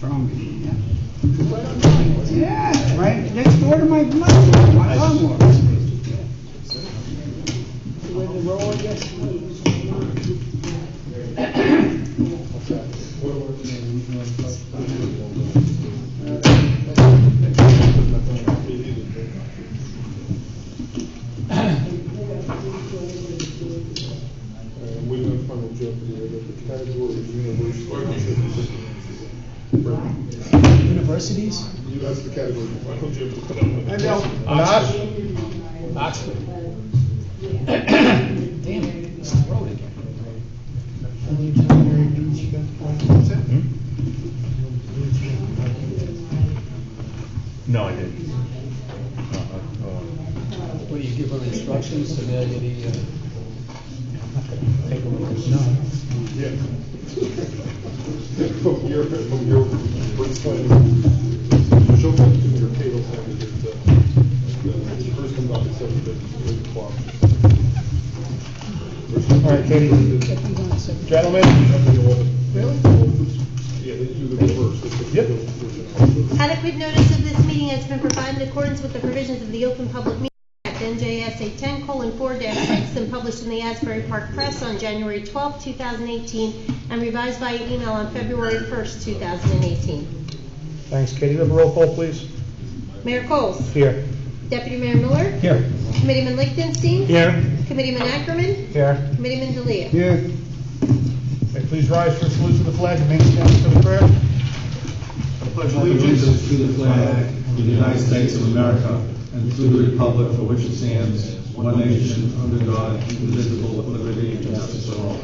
Strong, yeah. Yeah, right next door to my homework. Where the road gets. We're going to find a joke here, but the category is Universities? That's the category. I know. Oxford. Damn it, it's the road again. No, I didn't. What do you give her instructions to the take a look at the Yeah. From your brainstorming, she'll come to your table saying that first comes out at 8 o'clock. All right, Katie. Gentlemen. Really? Yeah, they do the reverse. Yep. Adequate notice of this meeting has been provided in accordance with the provisions of the Open Public Meeting Act, NJSA 10:4-6, and published in the Asbury Park Press on January 12, 2018, and revised by email on February 1st, 2018. Thanks, Katie. Have a roll call, please. Mayor Coles. Here. Deputy Mayor Miller. Here. Committeeman Lichtenstein. Here. Committeeman Ackerman. Here. Committeeman D'Elia. Yeah. Okay, please rise for a salute to the flag and make a stand for the prayer. I pledge allegiance to the flag of the United States of America and to the republic for which it stands, one nation, under God, indivisible, with liberty and justice for all.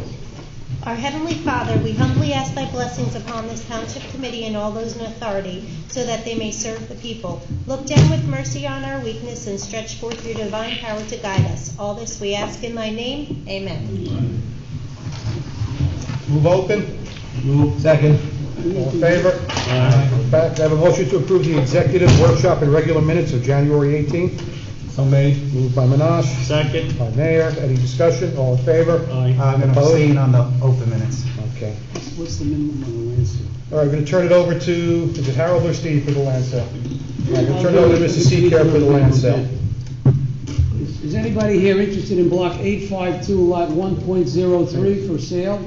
Our Heavenly Father, we humbly ask thy blessings upon this Township Committee and all those in authority, so that they may serve the people. Look down with mercy on our weakness and stretch forth your divine power to guide us. All this we ask in thy name. Amen. Move open. Move. Second. All in favor? Aye. Back. I have a motion to approve the executive workshop and regular minutes of January 18th. So made. Moved by Minash. Second. By Mayor. Any discussion? All in favor? Aye. I'm going to abstain on the open minutes. Okay. What's the minimum on the land sale? All right, I'm going to turn it over to, is it Harold or Steve for the land sale? I'm going to turn it over to Mrs. Seacare for the land sale. Is anybody here interested in block 852, lot 1.03 for sale?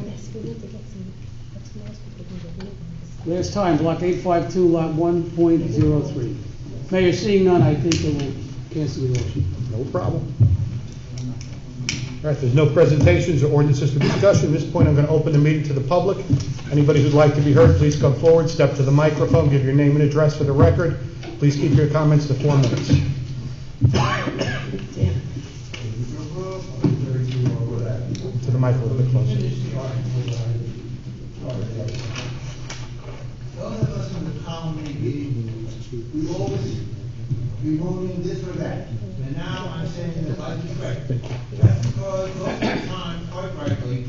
Last time, block 852, lot 1.03. Mayor, seeing none, I think they will cancel the auction. No problem. All right, there's no presentations or ordinances for discussion. At this point, I'm going to open the meeting to the public. Anybody who'd like to be heard, please come forward, step to the microphone, give your name and address for the record. Please keep your comments to 4 minutes. To the mic a little bit closer. Those of us in the colony, we've always been voting this or that. And now I'm saying that I correct. That's because most of the time, quite frankly,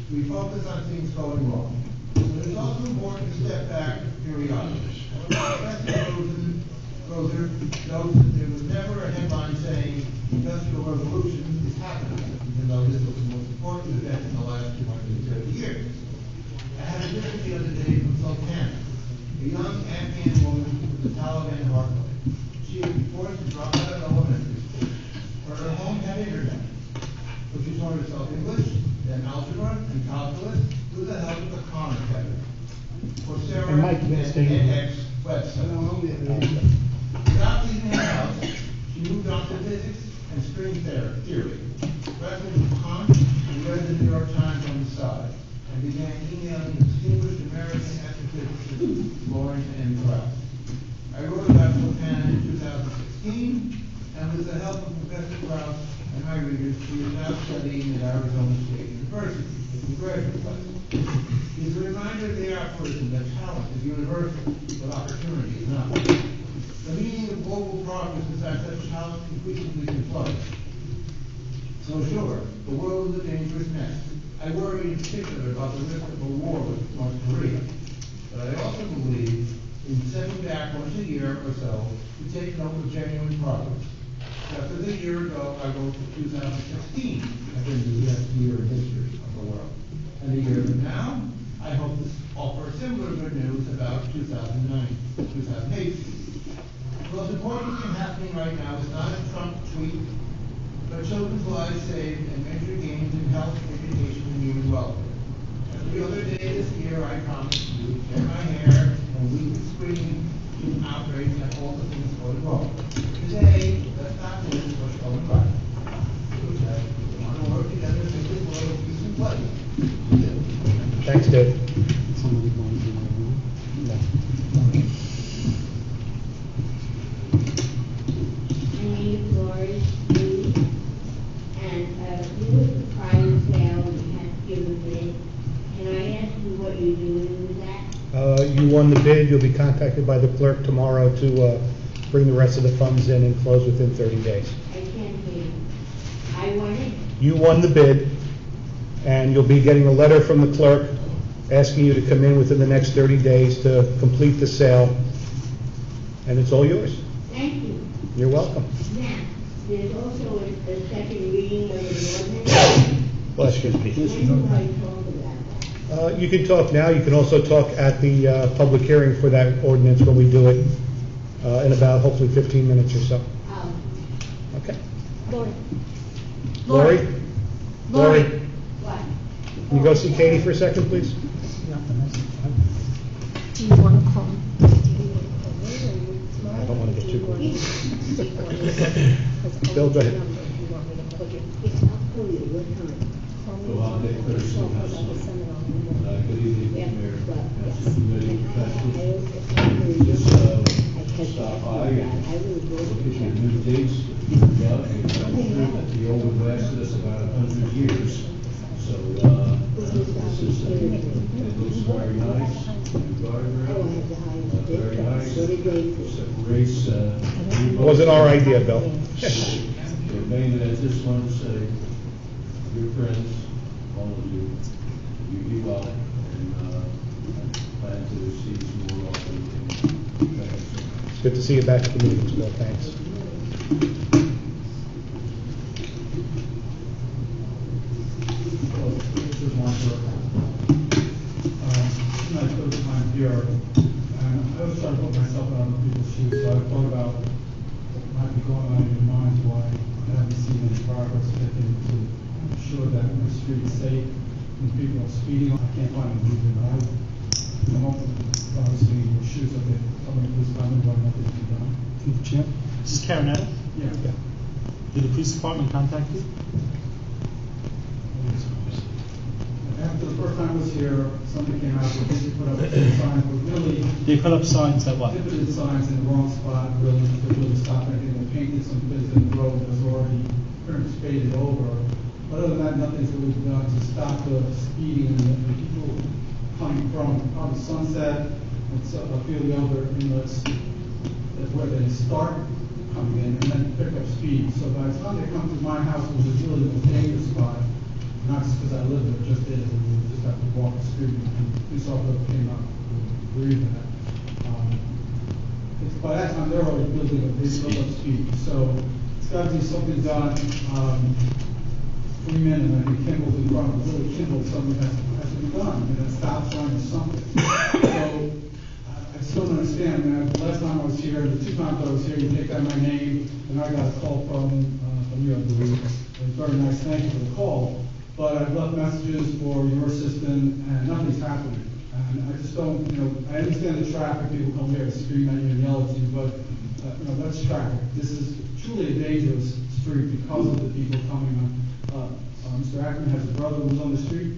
we focus on things going wrong. So it's also important to step back periodically. Professor Roser notes that there was never a headline saying industrial revolution is happening, even though this was the most important event in the last 230 years. I had a visit the other day from Sultana, a young Afghan woman with the Taliban heartland. She had been forced to drop out of elementary school. Her home had internet, but she taught herself English, then algebra and calculus with the help of the Khan Academy. Coursera and edX website. Without leaving the house, she moved on to physics and string theory, wrestled with Kant and read the New York Times on the side, and began emailing distinguished American astrophysicist Lawrence M. Krauss. I wrote about Sultana in 2016, and with the help of Professor Krauss and my readers, she is now studying at Arizona State University in graduate classes. It's a reminder of the aphorism that talent is universal, but opportunity is not. The meaning of global progress is that such talent increasingly can flourish. So sure, the world is a dangerous mess. I worry in particular about the risk of a war with North Korea. But I also believe in stepping back once a year or so to take note of genuine progress. Just as a year ago, I wrote that 2016 had been the best year in history of the world. And a year from now, I hope to offer a similar good news about 2009, 2008. Well, the important thing happening right now is not a Trump tweet, but children's lives saved and major gains in health, education, and human welfare. Every other day this year, I promise you, get my hair and we can scream to outrage at all the things going wrong. Today, let's not lose what's going right. We want to work together to make this world a peace and plenty. Thanks, Dave. Somebody going to, My name is Lori Lee, and you was the prior sale, you had to give a bid. Can I ask you what you're doing with that? You won the bid. You'll be contacted by the clerk tomorrow to bring the rest of the funds in and close within 30 days. I can't hear you. I want it. You won the bid, and you'll be getting a letter from the clerk asking you to come in within the next 30 days to complete the sale, and it's all yours. Thank you. You're welcome. Now, there's also a second reading of the ordinance. Well, excuse me. When do I talk about that? You can talk now. You can also talk at the public hearing for that ordinance when we do it in about hopefully 15 minutes or so. Okay. Lori. Lori? Lori? What? Can you go see Katie for a second, please? Do you want to call? I don't want to get too close. Bill, go ahead. I'll call you. What time? Go on, Dave Peterson, good evening, Mayor, Council Committee, professionals. Just stop by and look at your new dates. That the old one lasted us about 100 years. So this is, it looks very nice. Very nice. It's a race. Wasn't our idea, Bill. Remain at this one, say, your friends, all of you, you be well, and plan to see you more often. Thanks. It's good to see you back at the meetings, Bill. Thanks. This is one for, this is my first time here, and I was trying to put myself in other people's shoes, so I thought about what might be going on in your minds, why I haven't seen any progress taken to ensure that the street is safe, and people are speeding. I can't find a reason, but I'm open, obviously, in your shoes, of it, somebody who's coming, why nothing's been done. Through the chair. This is Karenetta. Yeah. Did the police department contact you? After the first time I was here, somebody came out, they did put up signs, but really, They put up signs that what? they put signs in the wrong spot, really, to really stop anything. They painted some bits in the road that was already pretty much faded over. Other than that, nothing's really been done to stop the speeding and the people coming from probably Sunset and a few of the other inlets. That's where they start coming in and then pick up speed. So by the time they come to my house, which is really the dangerous spot, not just because I live there, it just is, and we just have to walk the street, and the police officer came up and agreed with that. By that time, they're already building a big build up speed, so it's got to be something done. Freeman and I think Kimball's in front of really Kimball, something has to be done, and a stop sign or something. So I still don't understand. I mean, the last time I was here, the two times I was here, you take down my name, and I got a call from you, I believe. It was very nice, thank you for the call. But I've left messages for your assistant, and nothing's happening. And I just don't, I understand the traffic, people come here to scream at you and yell at you, but, that's traffic. This is truly a dangerous street because of the people coming on. Mr. Ackerman has a brother who's on the street.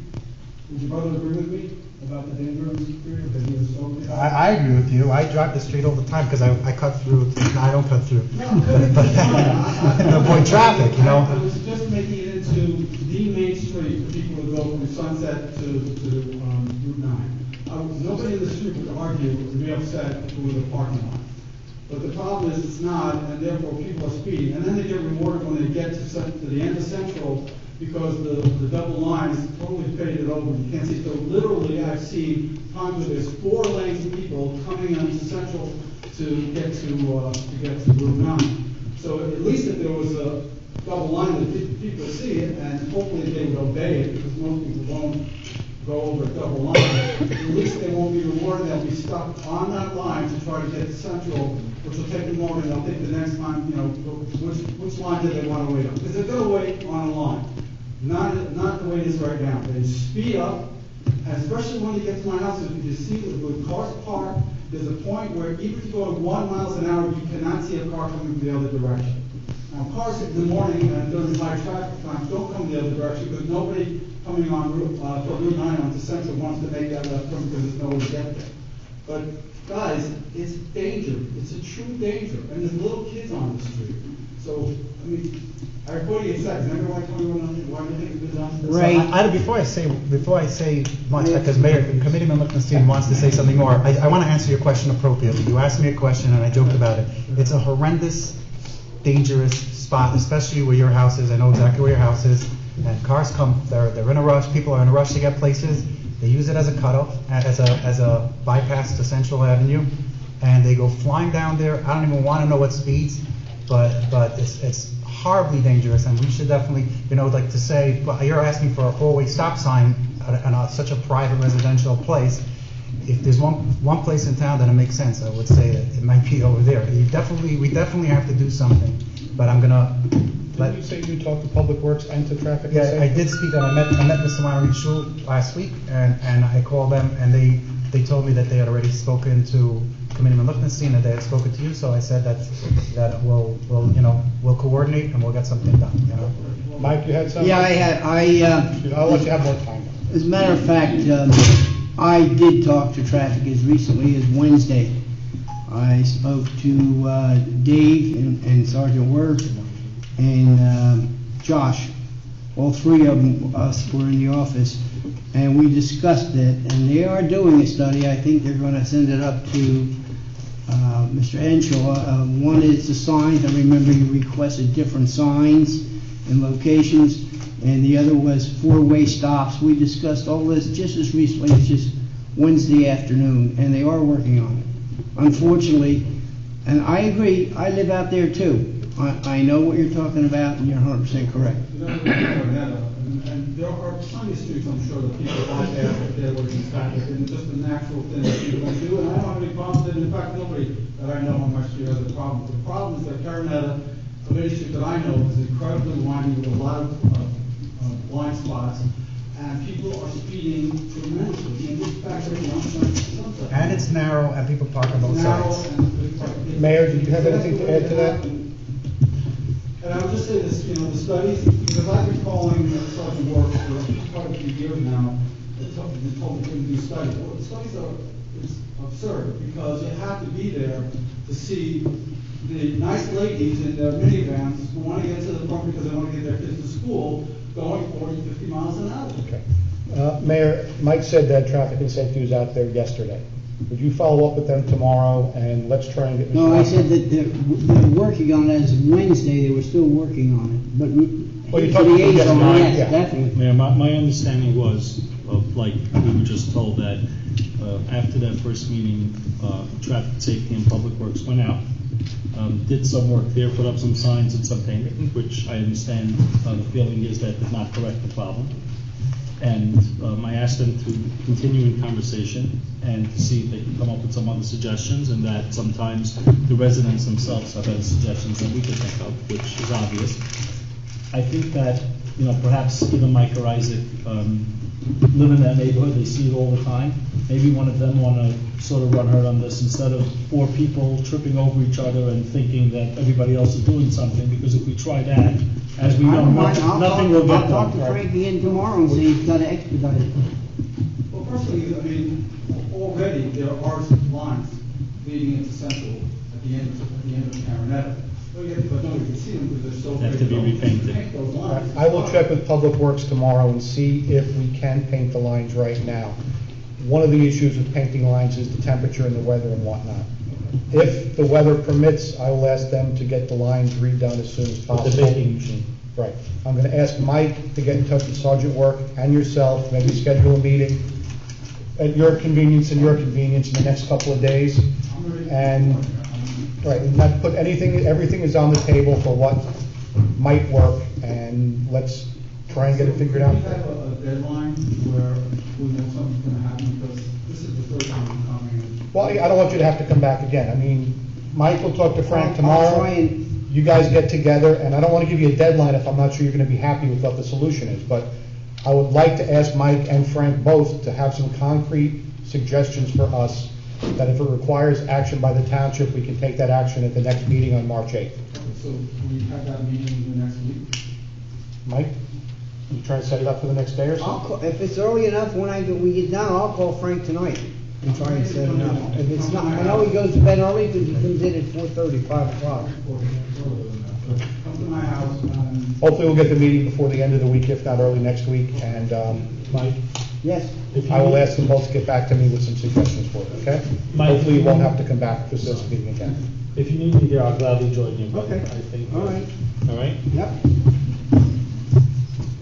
Would your brother agree with me about the danger of the street, that he was so? I agree with you. I drive the street all the time because I cut through. No, I don't cut through. But avoid traffic, I was just making it into the main street for people to go from Sunset to Route 9. Nobody in the street would argue or be upset if it was a parking lot. But the problem is it's not, and therefore people are speeding. And then they get rewarded when they get to the end of Central because the double line is totally faded over. You can't see. So literally I've seen times where there's 4 lanes of people coming onto Central to get to Route 9. So at least if there was a double line that people see it, and hopefully they would obey it, because most people won't go over a double line, at least they won't be rewarded, they'll be stuck on that line to try to get to Central, which will take them longer, and they'll think the next time, you know, which line do they want to wait on? Because they're going to wait on a line, not the way it is right now. They speed up, and especially when you get to my house, if you see the cars parked, there's a point where even if you go at 1 mile an hour, you cannot see a car coming from the other direction. Now, cars in the morning and during high traffic times don't come the other direction because nobody coming on Route 9 onto Central wants to make that left turn because there's no way to get there. But guys, it's danger. It's a true danger. And there's little kids on the street. So, I mean, I have 48 seconds. Everyone tell me why do you think it's been done? Ray, before I say much, because Mayor, Committeeman Lichtenstein wants to say something more, I want to answer your question appropriately. You asked me a question and I joked about it. It's a horrendous, dangerous spot, especially where your house is. I know exactly where your house is. And cars come, they're in a rush, people are in a rush to get places. They use it as a cutoff, as a bypass to Central Avenue. And they go flying down there. I don't even want to know what speeds, but it's horribly dangerous, and we should definitely, you know, like to say, well, you're asking for a four-way stop sign on such a private residential place. If there's one place in town that it makes sense, I would say that it might be over there. We definitely have to do something, but I'm gonna let. Did you say you talked to Public Works and to Traffic? Yeah, I did speak, and I met Mr. Myron Schul last week, and I called them, and they told me that they had already spoken to Committeeman Lichtenstein, and they had spoken to you, so I said that we'll coordinate and we'll get something done, you know. Mike, you had something? Yeah, I'll let you have more time. As a matter of fact, I did talk to traffic as recently as Wednesday. I spoke to Dave and Sergeant Worth and Josh. All three of us were in the office, and we discussed it, and they are doing a study. I think they're going to send it up to Mr. Henshaw. One is the signs. I remember you requested different signs and locations, and the other was four-way stops. We discussed all this just as recently as just Wednesday afternoon, and they are working on it. Unfortunately, and I agree, I live out there too. I know what you're talking about, and you're 100% correct. And there are plenty of streets, I'm sure, that people out there, if they're working traffic, and it's just a natural thing that people don't do, and I don't have any problems with it. In fact, nobody that I know on my street has a problem. The problem is that Carinetta, a many street that I know, is incredibly windy with a lot of blind spots, and people are speeding tremendously. And this fact right now, Sunset. And it's narrow, and people park on both sides. Mayor, did you have anything to add to that? And I would just say this, the studies, because I've been calling Sergeant Work for quite a few years now, they told me they couldn't do studies. Well, the studies it's absurd, because you have to be there to see the nice ladies in their minivans who want to get to the front because they want to get their kids to school going 40, 50 miles an hour. Okay. Mayor, Mike said that traffic and safety was out there yesterday. Would you follow up with them tomorrow, and let's try and get... No, I said that they're working on it as of Wednesday. They were still working on it, but well, you talked about yesterday, yes, yeah. definitely. Mayor, my understanding was, like we were just told, that after that first meeting, Traffic Safety and Public Works went out, did some work there, put up some signs and some painting, which I understand the feeling is that did not correct the problem. And I asked them to continue in conversation and to see if they can come up with some other suggestions, and that sometimes the residents themselves have other suggestions that we could think of, which is obvious. I think that, perhaps even Mike or Isaac live in that neighborhood, they see it all the time. Maybe one of them want to sort of run herd on this instead of four people tripping over each other and thinking that everybody else is doing something, because if we try that, as we know, nothing will get done. I'll talk to Frank again tomorrow and see if he's got to expedite it. Well, personally, I mean, already there are lines leading into Central at the end of Carinetta. But nobody can see them because they're so They have to be repainted. Those lines. I will check with Public Works tomorrow and see if we can paint the lines right now. One of the issues with painting lines is the temperature and the weather and whatnot. If the weather permits, I will ask them to get the lines redone as soon as possible. The baking machine. Right. I'm going to ask Mike to get in touch with Sergeant Work and yourself, maybe schedule a meeting at your convenience and your convenience in the next couple of days. And, right, not put everything is on the table for what might work, and let's try and get it figured out. We have a deadline where we know something's gonna happen, because this is the third time I'm coming. Well, I don't want you to have to come back again. I mean, Mike will talk to Frank I'll tomorrow. try and- You guys get together, and I don't want to give you a deadline if I'm not sure you're going to be happy with what the solution is, but I would like to ask Mike and Frank both to have some concrete suggestions for us, that if it requires action by the township, we can take that action at the next meeting on March 8th. So we have that meeting the next week. Mike, you try to set it up for the next day or I'll so? call, if it's early enough, we get down, I'll call Frank tonight and try and set it up. If it's not, I know he goes to bed early because he comes in at 4:30, 5 o'clock. Come to my house, Hopefully, we'll get the meeting before the end of the week, if not early next week, and Mike, Yes, if you I will need- ask them both to get back to me with some suggestions for it, okay? Mike, Hopefully, you won't have to come back for this meeting again. If you need me there, I'll gladly join you, but Okay. I think. All right. All right? yep.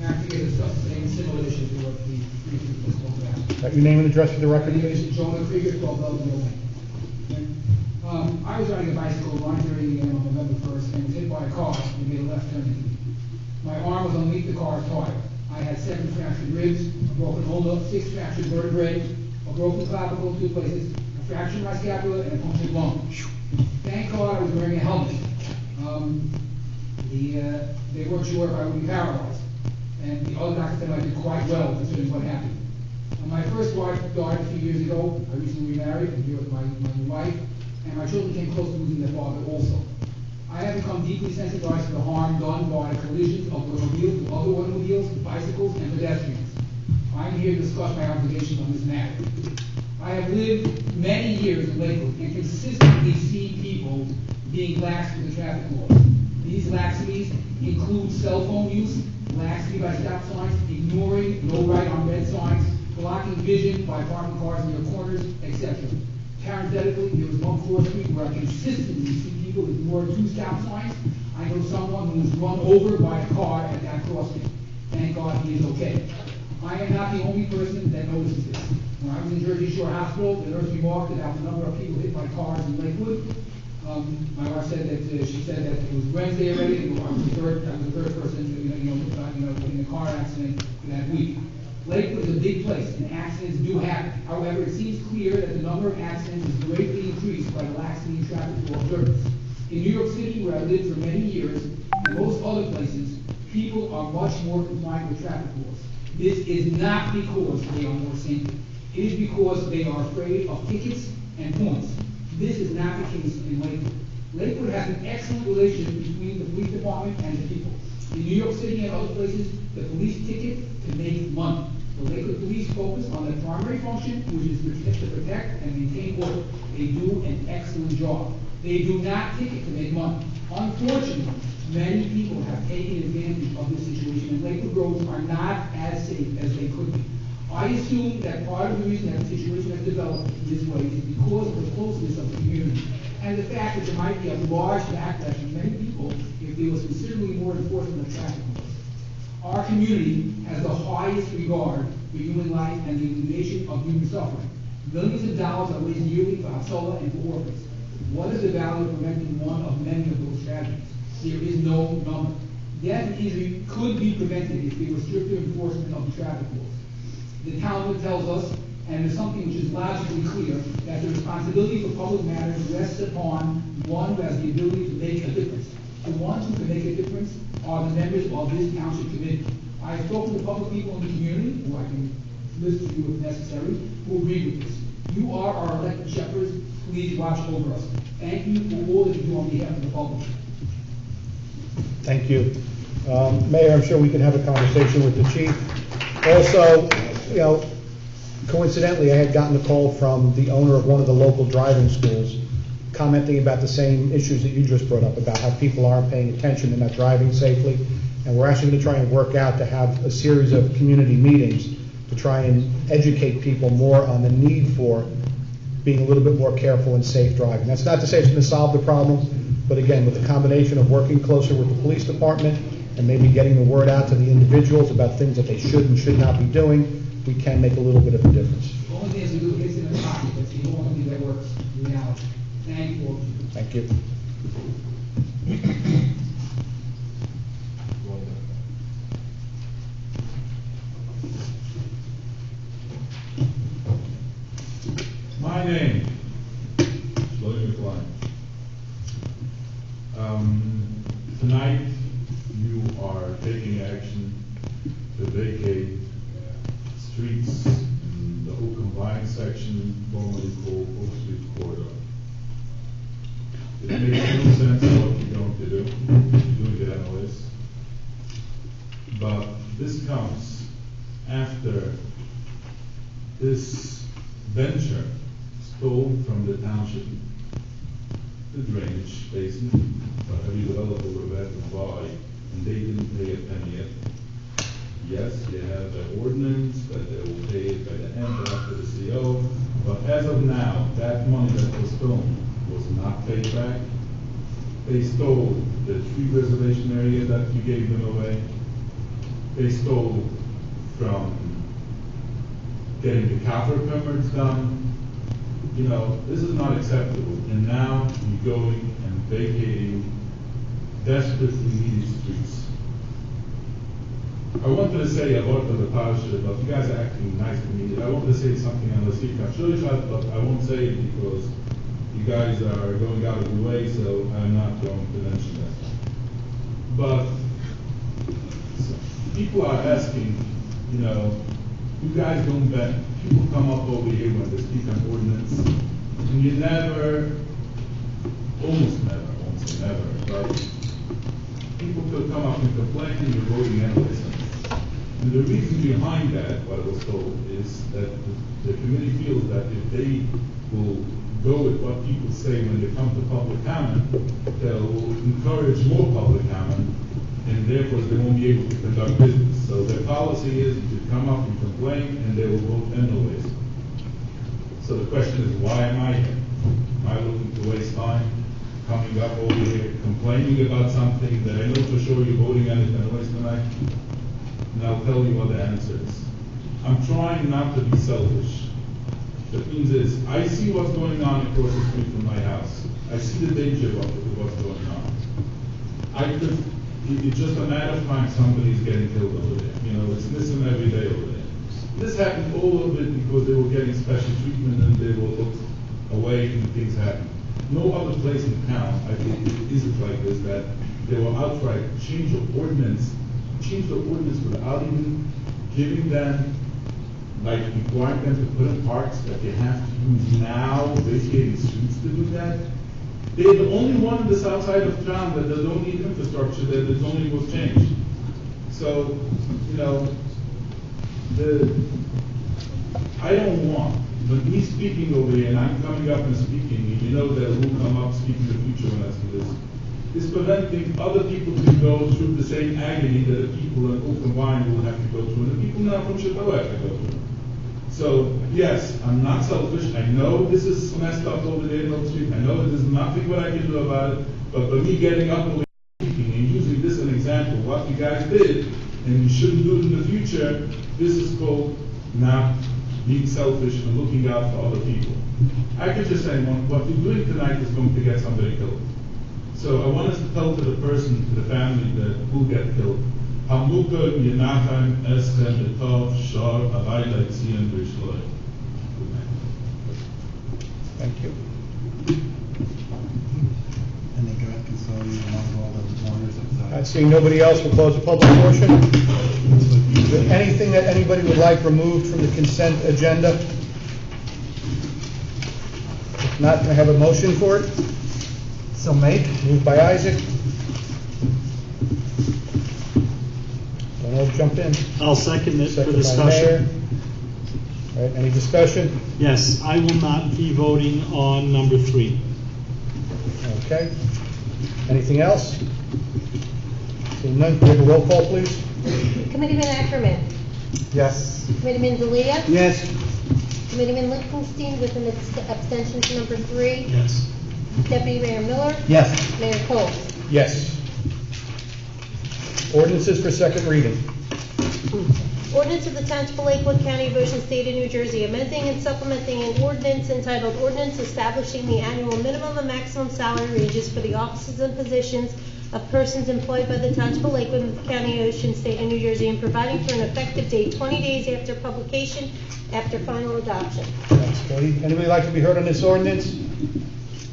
I think it's the same similar issue to what the previous was spoke about. Your name and address for the My record, name please? is Jonah Krieger, 12 Bellevue Lane. I was riding a bicycle at 1:30 a.m. on November 1st and was hit by a car and made a left turn into me. My arm was underneath the car's tire. I had 7 fractured ribs, a broken ulna, 6 fractured vertebrae, a broken clavicle in 2 places, a fracture in my scapula, and a punctured lung. Thank God I was wearing a helmet. They weren't sure if I would be paralyzed. And the other doctor said I did quite well considering what happened. My first wife died a few years ago. I recently remarried, and here with my new wife, and my children came close to losing their father also. I have become deeply sensitized to the harm done by collisions of automobiles with other automobiles, bicycles, and pedestrians. I am here to discuss my obligations on this matter. I have lived many years in Lakewood and consistently see people being lax with the traffic laws. These laxities include cell phone use, laxity by stop signs, ignoring no right on red signs, blocking vision by parking cars near corners, etc. Parenthetically, there was one cross street where I consistently see people ignore 2 stop signs. I know someone who was run over by a car at that crossing. Thank God he is okay. I am not the only person that notices this. When I was in Jersey Shore Hospital, the nurse remarked about the number of people hit by cars in Lakewood. My wife said that she said that it was Wednesday already, and I was the third person in a car accident that week. Lakewood is a big place, and accidents do happen. However, it seems clear that the number of accidents is greatly increased by the laxity in traffic law observance. In New York City, where I lived for many years, and most other places, people are much more compliant with traffic laws. This is not because they are more saintly. It is because they are afraid of tickets and points. This is not the case in Lakewood. Lakewood has an excellent relationship between the police department and the people. In New York City and other places, the police ticket to make money. The Lakewood police focus on their primary function, which is to protect and maintain order. They do an excellent job. They do not ticket to make money. Unfortunately, many people have taken advantage of this situation, and Lakewood roads are not as safe as they could be. I assume that part of the reason that the situation has developed this way is because of the closeness of the community, and the fact that there might be a large backlash from many people if there was considerably more enforcement of traffic laws. Our community has the highest regard for human life and the elimination of human suffering. Millions of dollars are raised yearly for Alcoa and for orphans. What is the value of preventing one of many of those tragedies? There is no number. Death and injury could be prevented if there was stricter enforcement of the traffic laws. The Talmud tells us, and it's something which is logically clear, that the responsibility for public matters rests upon one who has the ability to make a difference. The ones who can make a difference are the members of this township committee. I have spoken to public people in the community, who I can list to you if necessary, who agree with this. You are our elected shepherds. Please watch over us. Thank you for all that you do on behalf of the public. Thank you. Mayor, I'm sure we can have a conversation with the chief. Also, coincidentally, I had gotten a call from the owner of one of the local driving schools commenting about the same issues that you just brought up, about how people aren't paying attention and not driving safely. And we're actually going to try and work out to have a series of community meetings to try and educate people more on the need for being a little bit more careful and safe driving. That's not to say it's going to solve the problem, but again, with the combination of working closer with the police department and maybe getting the word out to the individuals about things that they should and should not be doing, we can make a little bit of a difference. The only thing is we do hits in the pocket, but it's the only thing that works in reality. Thank you. Thank you. Tonight, you are taking action to vacate streets in the Oak Vine section, formerly called Oak Street Corridor. It makes no sense what you're going to do, you're doing it anyways. But this comes after this venture stole from the township the drainage basin, but every developer would have had to buy, and they didn't pay a penny yet. Yes, they have an ordinance that they will pay it by the end after the CO, but as of now, that money that was stolen was not paid back. They stole the tree reservation area that you gave them away. They stole from getting the copper permits done. You know, this is not acceptable, and now you're going and vacating desperately needed streets. I wanted to say a lot of the township, but you guys are acting nice to me. I wanted to say something on the street. I'm sure you tried, but I won't say it because you guys are going out of the way, so I'm not going to mention that. But people are asking, you know, you guys don't bet. People come up over here when they speak on ordinance, and you never, almost never, I won't say never, but people could come up and complain and you're voting anyways. And the reason behind that, what I was told, is that the committee feels that if they will go with what people say when they come to public comment, they'll encourage more public comment, and therefore they won't be able to conduct business. So their policy is to come up and complain, and they will vote anyways. So the question is, why am I here? Am I looking to waste time coming up over here, complaining about something that I know for sure you're voting on it anyways tonight? And I'll tell you what the answer is. I'm trying not to be selfish. The thing is, I see what's going on across the street from my house. I see the danger of what's going on. It's just a matter of time somebody's getting killed over there. You know, it's missing every day over there. This happened all of it because they were getting special treatment and they were looked away and things happened. No other place in town, I think, is it like this, that they will outright change the ordinance without even giving them, like requiring them to put in parks that they have to use now, vacating streets to do that. They're the only one in the south side of town that don't need infrastructure, that the zoning was changed. So, you know, I don't want, but me speaking over here, and I'm coming up and speaking, and you know that we'll come up speaking in the future when I see this, is preventing other people to go through the same agony that the people in Open Wine will have to go through, and the people now from Chicago have to go through. So, yes, I'm not selfish. I know this is messed up over there in Oak Street. I know there's nothing what I can do about it. But for me getting up and speaking and using this as an example, what you guys did, and you shouldn't do it in the future, this is called not being selfish and looking out for other people. I could just say, what you're doing tonight is going to get somebody killed. So I wanted to tell to the person, to the family that will get killed, Hamuka Yenachan Eschem Etov Shar Alayla Tzion B'Shloi. Thank you. And they can reconcile you among all the mourners of the... Seeing nobody else, we'll close the public portion. Is there anything that anybody would like removed from the consent agenda? If not, can I have a motion for it? So made. Moved by Isaac. Don't all jump in. I'll second it for Second by discussion. Mayor. All right, any discussion? Yes, I will not be voting on number 3. Okay. Anything else? Seeing none, can we have a roll call, please? Committeeman Ackerman. Yes. Committeeman Delia. Yes. Committeeman Lichtenstein with an abstention to number 3. Yes. Deputy Mayor Miller. Yes. Mayor Cole. Yes. Ordinances for second reading. Ordinance of the Township of Lakewood, County of Ocean, State of New Jersey, amending and supplementing an ordinance entitled Ordinance Establishing the Annual Minimum and Maximum Salary Ranges for the Offices and Positions of Persons Employed by the Township of Lakewood, County of Ocean, State of New Jersey, and providing for an effective date 20 days after publication, after final adoption. Thanks, Cody. Anybody like to be heard on this ordinance?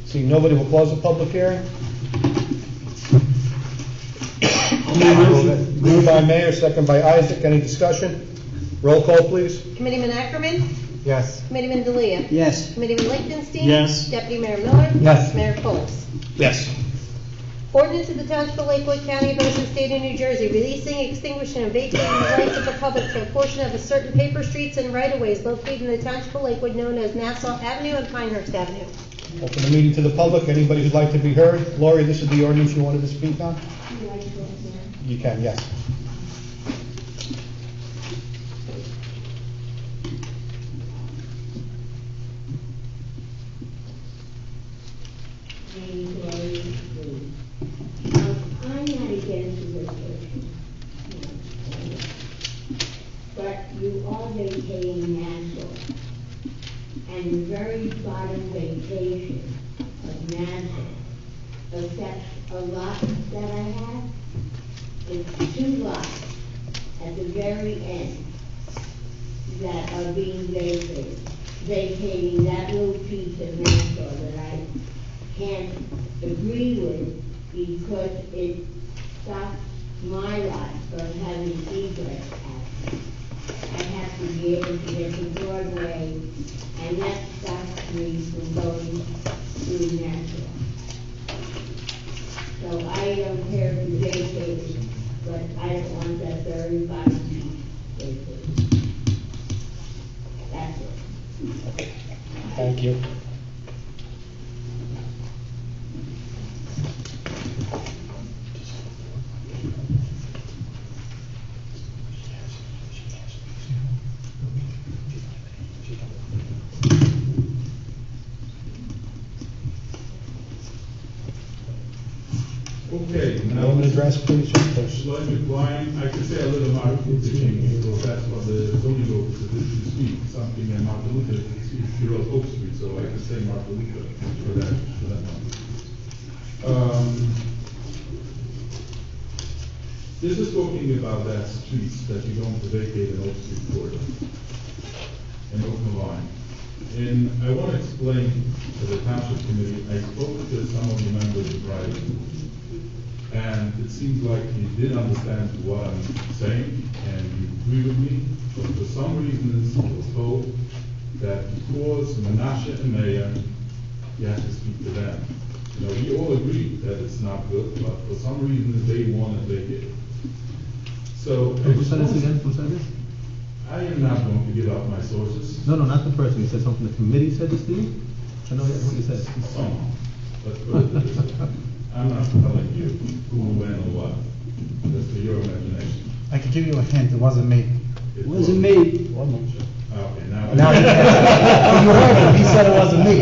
Seeing nobody, will close the public hearing. Moved by Mayor, second by Isaac. Any discussion? Roll call, please. Committeeman Ackerman? Yes. Committeeman Delia? Yes. Committeeman Lichtenstein? Yes. Deputy Mayor Miller? Yes. Mayor Coles? Yes. Ordinance of the Township of Lakewood, County of Ocean, State of New Jersey, releasing, extinguishing, and vacating the rights of the public to a portion of a certain paper streets and right-of-ways located in the Township of Lakewood known as Nassau Avenue and Pinehurst Avenue. Open the meeting to the public. Anybody who'd like to be heard? Lori, this is the ordinance you wanted to speak on? You can, yes. I'm not against the restriction, but you are vacating Nassau. And the very bottom vacation of Nassau affects a lot that I have. It's 2 lots at the very end that are being vacated. Vacating that little piece of Nassau that I can't agree with because it stops my lot from having egress access. I have to be able to get to Broadway, and that stops me from going through Nassau. So I don't care if you vacate it, but I don't want that very bottom piece vacated. That's it. Thank you. Okay, now. Name and address, please. Lloyd McBride, I could say a little Martin Luther King, because that's what the zoning officer did to speak, something that Martin Luther, she wrote Oak Street, so I could say Martin Luther for that one. This is talking about that streets that you're going to vacate in Oak Street corridor, in Oakland line. And I want to explain to the township committee, I spoke to some of the members in private, and it seems like he did understand what I'm saying, and he agreed with me, but for some reasons, I was told that because Menashe and Mayor, you have to speak to them. You know, we all agree that it's not good, but for some reason, they want to vacate it. So. Who said this again? Who said this? I am not going to give out my sources. No, not the person. You said something, the committee said this to you? I know what you said. Someone. Let's put it this way. I'm not telling you who, when, or what. That's for your imagination. I can give you a hint, it wasn't me. It wasn't me. Okay, now. Now you you heard him, he said it wasn't me.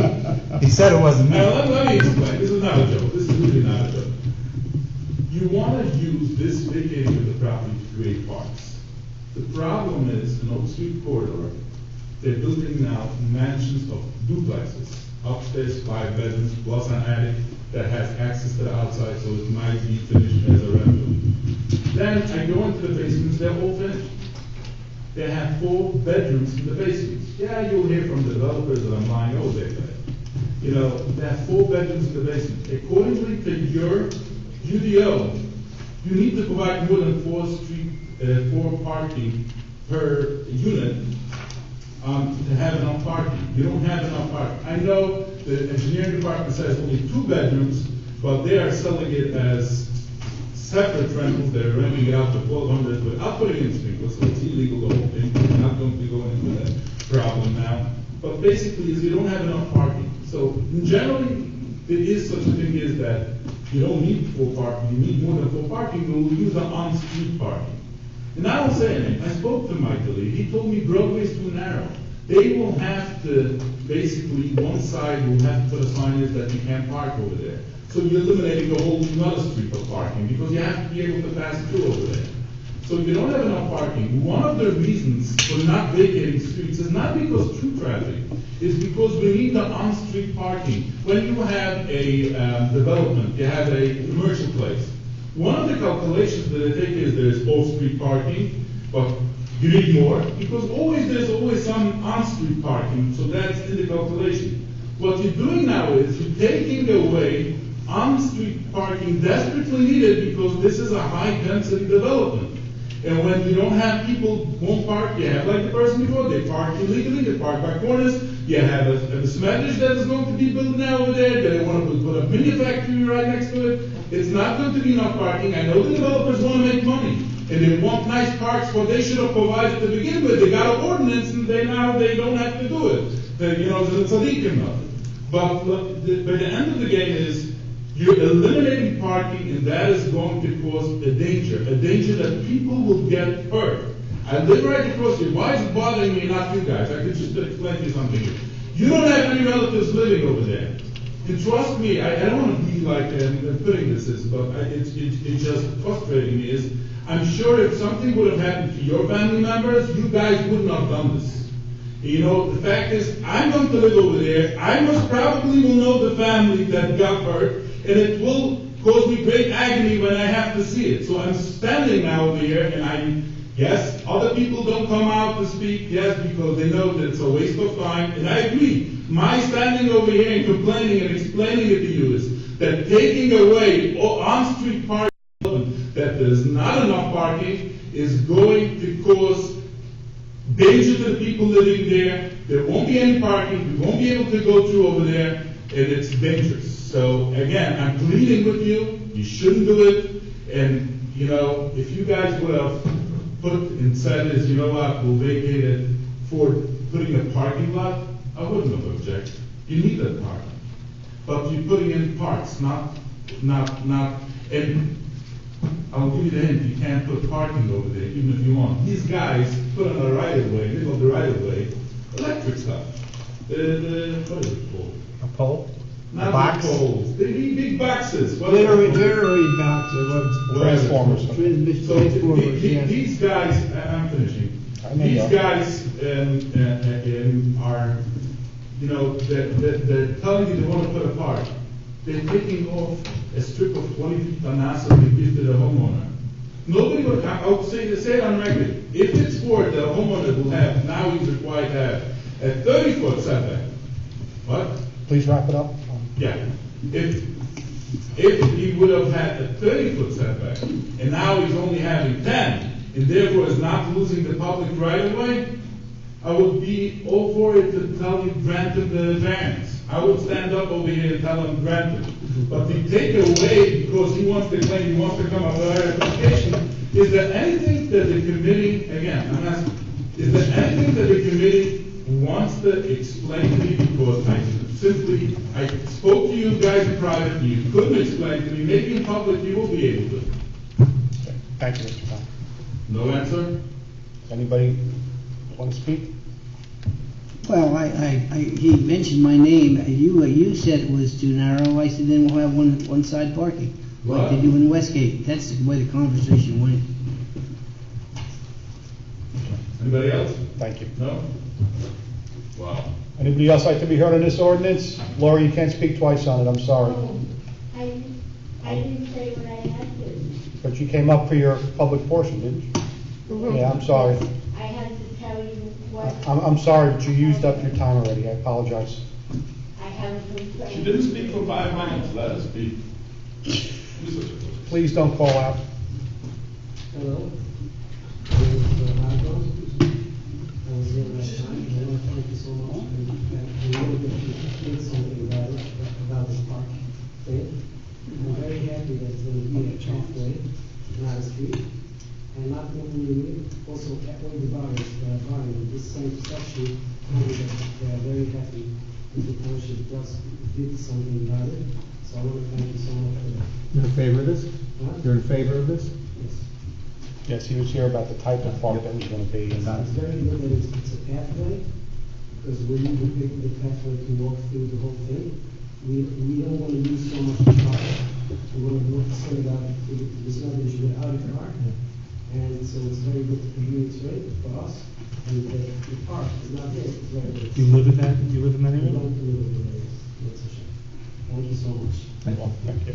He said it wasn't me. Now, let me explain. This is not a joke. This is really not a joke. You want to use this vacating of the property to create parks. The problem is, in Oak Street corridor, they're building now mansions of duplexes, upstairs 5 bedrooms plus an attic that has access to the outside, so it might be finished as a rental. Then I go into the basements, they're all finished. They have 4 bedrooms in the basements. Yeah, you'll hear from the developers that I'm lying, oh, they you know, they have 4 bedrooms in the basement. Accordingly to your UDO, you need to provide more than 4 parking per unit to have enough parking. You don't have enough parking. I know the engineering department says only 2 bedrooms, but they are selling it as separate rentals. They're renting it out to 1,200 without putting in sprinklers, so it's illegal, the whole thing. We're not going to be going into that problem now. But basically, is you don't have enough parking. So generally, there is such a thing as that you don't need 4 parking. You need more than 4 parking. We'll use an on-street parking. And I will say anything. I spoke to Michael Lee. He told me Broadway's too narrow. They will have to, basically, one side will have to put a sign that you can't park over there. So you're eliminating a whole another street for parking because you have to be able to pass through over there. So if you don't have enough parking, one of the reasons for not vacating streets is not because through traffic, it's because we need the on-street parking. When you have a development, you have a commercial place. One of the calculations that they take is there's off-street parking, but you need more because there's always some on-street parking, so that's in the calculation. What you're doing now is you're taking away on on-street parking desperately needed because this is a high-density development. And when you don't have people won't park, you have like the person before, they park illegally, they park by corners. You have a smash that is going to be built now over there, they want to put a mini factory right next to it. It's not going to be enough parking. I know the developers want to make money, and they want nice parks, what they should have provided to begin with. They got an ordinance, and they don't have to do it. It's a leak enough. But the end of the game is, you're eliminating parking, and that is going to cause a danger that people will get hurt. I live right across here. Why is it bothering me, not you guys? I could just explain to you something here. You don't have any relatives living over there. And trust me, I don't want to be like putting this, but it's just frustrating me. I'm sure if something would have happened to your family members, you guys wouldn't have done this. The fact is, I'm going to live over there. I most probably will know the family that got hurt, and it will cause me great agony when I have to see it. So I'm standing now over here, and yes, other people don't come out to speak, yes, because they know that it's a waste of time, and I agree. My standing over here and complaining and explaining it to you is that taking away on-street parking, that there's not enough parking, is going to cause danger to the people living there. There won't be any parking, we won't be able to go through over there, and it's dangerous. So again, I'm pleading with you, you shouldn't do it, and if you guys would have put and said is, we'll vacate it for putting a parking lot, I wouldn't have objected. You need that parking. But you're putting in parks, not, and I'll give you the hint, you can't put parking over there, even if you want. These guys put on a right-of-way, middle of the right-of-way, electric stuff. What is it called? A pole? Not A box? poles. They need big boxes. Generating boxes, Transformers. transformers, yes. These guys, I'm finishing. I know These you are. guys are, they're telling you they want to put a park. They're taking off a strip of 20 feet on NASA and give to the homeowner. Nobody would, I'll say it on record. If it's for the homeowner will have, now he's required to have a 30-foot setback. What? Please wrap it up. Yeah. If he would have had a 30-foot setback, and now he's only having 10, and therefore is not losing the public right of way, I would be all for it to tell you grant him the variance. I would stand up over here and tell him grant him. But you take away because he wants to claim, he wants to come up with a application. Is there anything that the committee, again, I'm asking, is there anything that the committee wants to explain to me? Because I spoke to you guys in private, you couldn't explain to me, maybe in public you will be able to. Okay. Thank you, Mr. Khan. No answer? Anybody want to speak? Well, he mentioned my name. You said it was too narrow. I said then we'll have one side parking, like they do in Westgate. That's the way the conversation went. Anybody else? Thank you. No? Wow. Anybody else like to be heard on this ordinance? Laura, you can't speak twice on it, I'm sorry. I didn't say what I had to. But you came up for your public portion, didn't you? Yeah, I'm sorry. I had to tell you what I'm sorry, but you used up your time already, I apologize. I haven't complained. She didn't speak for 5 minutes, let her speak. Please don't call out. Hello. I was here last time, and I want to thank you so much. And really that you did something about this park thing. I'm very happy that it's going to be a pathway, not a street. And not only me, also all the bars, this same section, told me that they are very happy that the township just did something about it. So I want to thank you so much for that. You're in favor of this? Huh? You're in favor of this? Yes. Yes, he was here about the type of park that was going to be. It's very good that it's a pathway, because we need to pick the pathway to walk through the whole thing. We don't want to use so much traffic. We want to walk so that there's no issue without a car. And so it's very good to commute rate for us. And the park is not there, it's very good. You live in that area? We don't live in the area, that's for sure. Thank you so much. Thank you.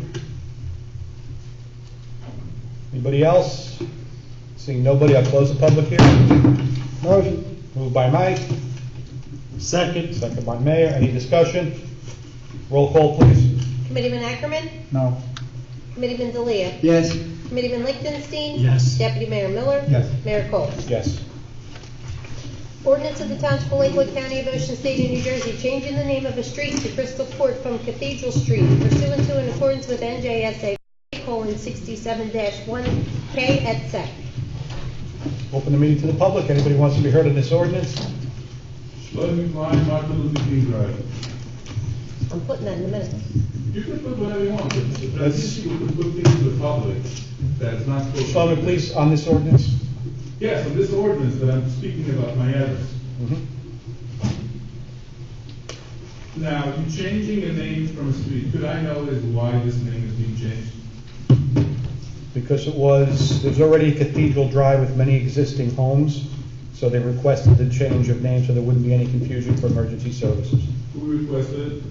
Anybody else? Seeing nobody, I'll close the public hearing. Motion. Moved by Mike. Second. Second by Mayor. Any discussion? Roll call, please. Committeeman Ackerman? No. Committeeman Delia? Yes. Committeeman Lichtenstein? Yes. Deputy Mayor Miller? Yes. Mayor Cole? Yes. Ordinance of the Township of Lakewood, County of Ocean, State of New Jersey, changing the name of a street to Crystal Court from Cathedral Street pursuant to in accordance with NJSA: 67-1K et sec. Open the meeting to the public. Anybody wants to be heard on this ordinance? Shlomi Klein, Martin Luther King Drive. I'm putting that in a minute. You can put whatever you want, but Let's- that's issue with put things to the public that's not supposed to. Shlomi, please, on this ordinance. Yes, on this ordinance that I'm speaking about, my address. Now, you changing a name from a street, could I know is why this name is being changed? Because there's already a Cathedral Drive with many existing homes, so they requested the change of name so there wouldn't be any confusion for emergency services. Who requested it?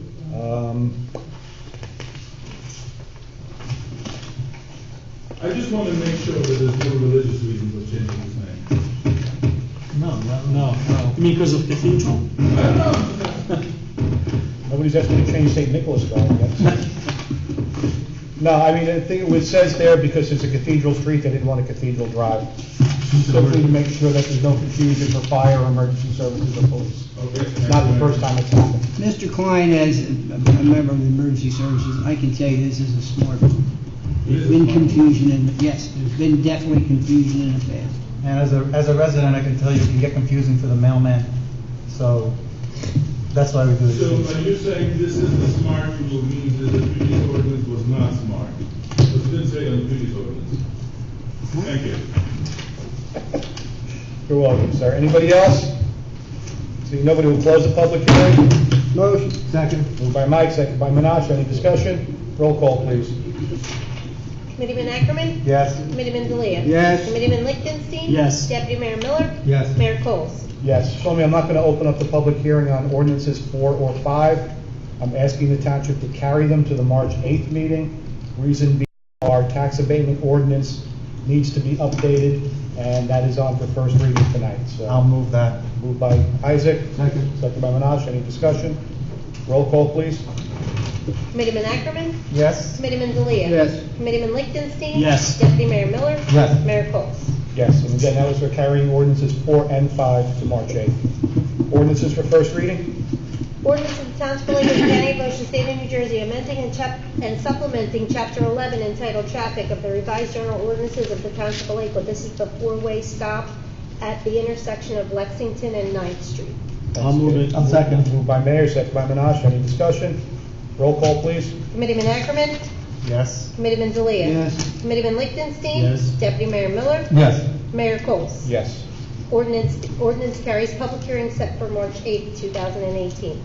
I just want to make sure that there's no religious reason for changing his name. No. You mean because of Cathedral? I don't know. Nobody's asking to change St. Nicholas Drive yet. No, I mean, I think it says there because it's a Cathedral Street, they didn't want a Cathedral Drive. Simply to make sure that there's no confusion for fire or emergency services or police. Okay. Not the first time it's happened. Mr. Klein, as a member of the emergency services, I can tell you this is a smart move. There's been confusion yes, there's been definitely confusion in the past. And as a resident, I can tell you it can get confusing for the mailman. So that's why we do it. So when you're saying this is the smart rule, means that the previous ordinance was not smart? It didn't say on the previous ordinance. Thank you. You're welcome, sir. Anybody else? See, nobody will close the public hearing. Motion. Second. Moved by Mike, second by Menashe. Any discussion? Roll call, please. Committeeman Ackerman? Yes. Committeeman Delia? Yes. Committeeman Lichtenstein? Yes. Deputy Mayor Miller? Yes. Mayor Coles? Yes. Shlomi, I'm not going to open up the public hearing on ordinances 4 or 5. I'm asking the township to carry them to the March 8th meeting. Reason being, our tax abatement ordinance needs to be updated, and that is on for first reading tonight. So I'll move that. moved by Isaac, Second. second by Menashe. Any discussion? Roll call, please. Committeeman Ackerman? Yes. Committeeman Delia? Yes. Committeeman Lichtenstein? Yes. Deputy Mayor Miller? Yes. Mayor Coles? Yes, and again, that was for carrying ordinances 4 and 5 to March 8th. Ordinances for first reading? Ordinance of the Township of Lakewood, County of Ocean, State of New Jersey, amending and supplementing Chapter 11 entitled Traffic of the Revised General Ordinances of the Township of Lakewood. This is the four-way stop at the intersection of Lexington and 9th Street. I'll move it. I'll second. Moved by Mayor, second by Menashe. Any discussion? Roll call, please. Committeeman Ackerman? Yes. Committeeman Delia? Yes. Committeeman Lichtenstein? Yes. Deputy Mayor Miller? Yes. Mayor Coles? Yes. Ordinance carries public hearing set for March 8th, 2018.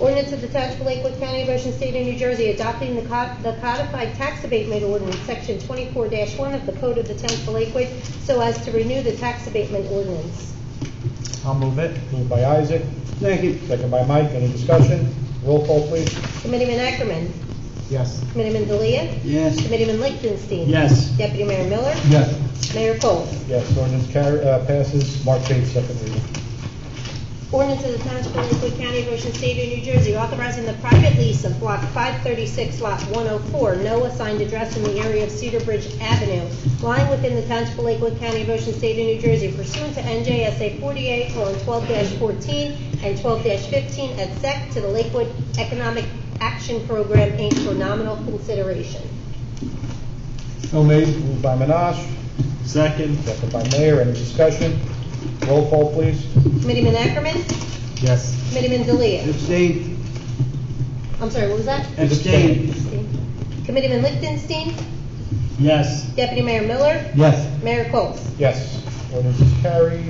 Ordinance of the Township of Lakewood, County of Ocean, State of New Jersey, adopting the codified tax abatement ordinance, section 24-1 of the Code of the Township of Lakewood, so as to renew the tax abatement ordinance. I'll move it. Moved by Isaac, Second. second by Mike. Any discussion? Roll call, please. Committeeman Ackerman? Yes. Committeeman Delia? Yes. Committeeman Lichtenstein? Yes. Deputy Mayor Miller? Yes. Mayor Coles? Yes, ordinance passes March 8th, second reading. Ordinance of the Township of Lakewood, County of Ocean, State of New Jersey, authorizing the private lease of Block 536, Lot 104, no assigned address in the area of Cedar Bridge Avenue, lying within the Township of Lakewood, County of Ocean, State of New Jersey, pursuant to NJSA 48:12-14 and 12-15 et sec. to the Lakewood Economic Action Program, Inc. for nominal consideration. So made. Moved by Menashe, Second. second by Mayor. Any discussion? Roll call, please. Committeeman Ackerman? Yes. Committeeman Delia? Abstain. I'm sorry, what was that? Abstain. Committeeman Lichtenstein? Yes. Deputy Mayor Miller? Yes. Mayor Coles? Yes. Ordinances carry,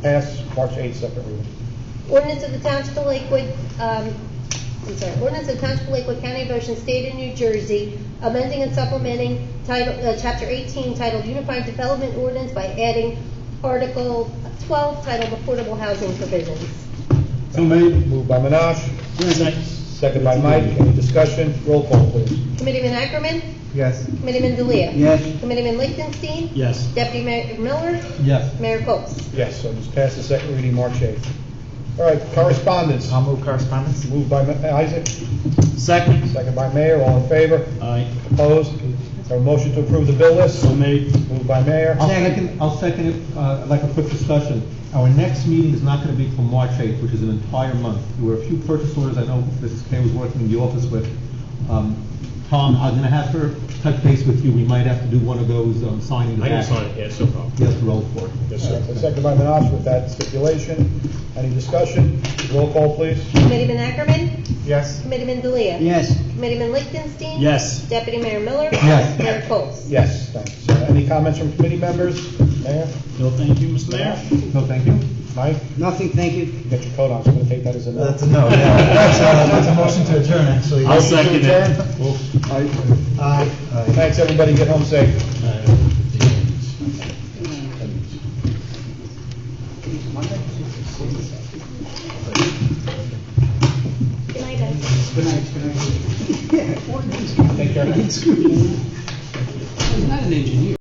pass March 8th, second reading. Ordinance of the Township of Lakewood, Ordinance of the Township of Lakewood, County of Ocean, State of New Jersey, amending and supplementing Chapter 18 titled Unified Development Ordinance by adding Article 12 titled Affordable Housing Provisions. So made. Moved by Menashe, Second. second by Mike. Any discussion? Roll call, please. Committeeman Ackerman? Yes. Committeeman Delia? Yes. Committeeman Lichtenstein? Yes. Deputy Mayor Miller? Yes. Mayor Coles? Yes, so this passes second reading March 8th. All right, correspondence. I'll move correspondence. Moved by Isaac, Second. second by Mayor, all in favor? Aye. Opposed? Have a motion to approve the bill list? So made. Moved by Mayor. I'll second it. I'd like a quick discussion. Our next meeting is not going to be till March 8th, which is an entire month. There were a few purchase orders I know Mrs. Kay was working in the office with. Tom, I'm going to have her touch base with you. We might have to do one of those signing. I can sign it, yes, no problem. Yes, the roll for it. Yes, sir. Second by Minaj with that stipulation. Any discussion? Roll call, please. Committeeman Ackerman? Yes. Committeeman Delia? Yes. Committeeman Lichtenstein? Yes. Deputy Mayor Miller? Yes. Mayor Coles? Yes, thanks. Any comments from committee members? Mayor? No, thank you, Mr. Mayor. No, thank you. Mike? Nothing, thank you. Get your coat on, so I'm gonna take that as a no. That's a no, yeah. That's a motion to adjourn, actually. I'll second it. Aye. Thanks, everybody. Get home safe. Good night, guys. Take care. He's not an engineer.